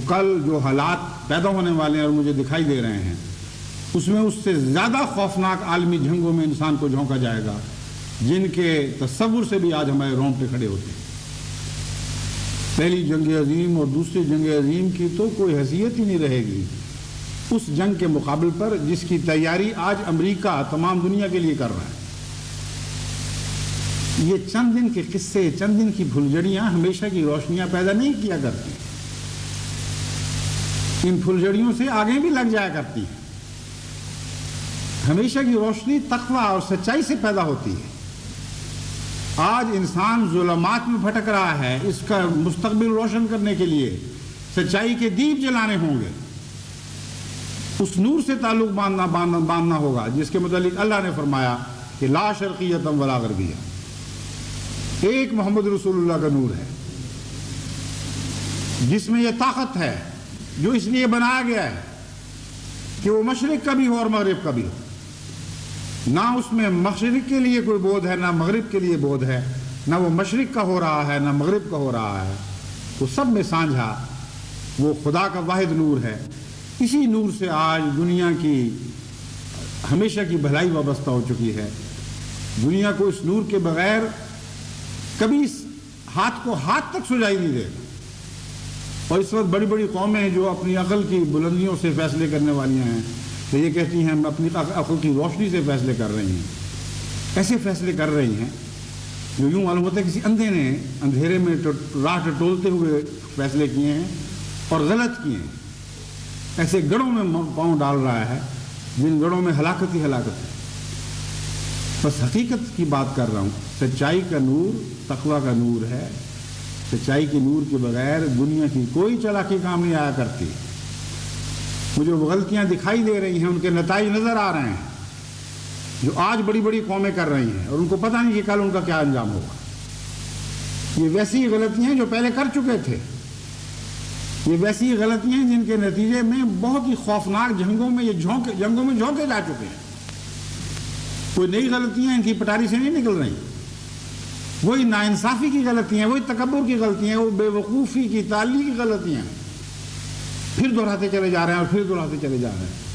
کل جو حالات پیدا ہونے والے ہیں اور مجھے دکھائی دے رہے ہیں، اس میں اس سے زیادہ خوفناک عالمی جنگوں میں انسان کو جھونکا جائے گا جن کے تصور سے بھی آج ہمارے رونگٹے کھڑے ہوتے ہیں۔ پہلی جنگ عظیم اور دوسری جنگ عظیم کی تو کوئی حیثیت ہی نہیں رہے گی اس جنگ کے مقابل پر جس کی تیاری آج امریکہ تمام دنیا کے لیے کر رہا ہے۔ یہ چند دن کے قصے، چند دن کی پھلجھڑیاں ہمیشہ کی روشنیاں پیدا نہیں کیا کرتی، ان پھلجھڑیوں سے آگے بھی لگ جایا کرتی ہیں۔ ہمیشہ کی روشنی تقویٰ اور سچائی سے پیدا ہوتی ہے۔ آج انسان ظلمات میں بھٹک رہا ہے، اس کا مستقبل روشن کرنے کے لیے سچائی کے دیپ جلانے ہوں گے، اس نور سے تعلق باندھنا ہوگا جس کے متعلق اللہ نے فرمایا کہ لا شرقیۃ ولا غربیہ، ایک محمد رسول اللہ کا نور ہے جس میں یہ طاقت ہے، جو اس لیے بنایا گیا ہے کہ وہ مشرق کا بھی ہو اور مغرب کا بھی ہو، نہ اس میں مشرق کے لیے کوئی بودھ ہے نہ مغرب کے لیے بودھ ہے، نہ وہ مشرق کا ہو رہا ہے نہ مغرب کا ہو رہا ہے، وہ سب میں سانجھا وہ خدا کا واحد نور ہے۔ اسی نور سے آج دنیا کی ہمیشہ کی بھلائی وابستہ ہو چکی ہے۔ دنیا کو اس نور کے بغیر کبھی اس ہاتھ کو ہاتھ تک سجائی نہیں دے گا۔ اور اس وقت بڑی بڑی قومیں جو اپنی عقل کی بلندیوں سے فیصلے کرنے والی ہیں تو یہ کہتی ہیں ہم اپنی عقل کی روشنی سے فیصلے کر رہی ہیں، ایسے فیصلے کر رہی ہیں جو یوں معلوم ہوتا ہے کسی اندھے نے اندھیرے میں راہ ٹٹولتے ہوئے فیصلے کیے ہیں اور غلط کیے ہیں۔ ایسے گڑھوں میں پاؤں ڈال رہا ہے جن گڑھوں میں ہلاکت ہی ہلاکت ہے۔ بس حقیقت کی بات کر رہا ہوں، سچائی کا نور تقویٰ کا نور ہے۔ سچائی کے نور کے بغیر دنیا کی کوئی چالاکی کام نہیں آیا کرتی۔ مجھے وہ غلطیاں دکھائی دے رہی ہیں، ان کے نتائج نظر آ رہے ہیں جو آج بڑی بڑی قومیں کر رہی ہیں، اور ان کو پتہ نہیں کہ کل ان کا کیا انجام ہوگا۔ یہ ویسی غلطیاں ہیں جو پہلے کر چکے تھے، یہ ویسی غلطیاں ہیں جن کے نتیجے میں بہت ہی خوفناک جنگوں میں جھونکے جا چکے ہیں۔ کوئی نئی غلطیاں ان کی پٹاری سے نہیں نکل رہی، وہی ناانصافی کی غلطیاں، وہی تکبر کی غلطیاں، وہ بے وقوفی کی تعلی کی غلطیاں پھر دہراتے چلے جا رہے ہیں اور پھر دہراتے چلے جا رہے ہیں۔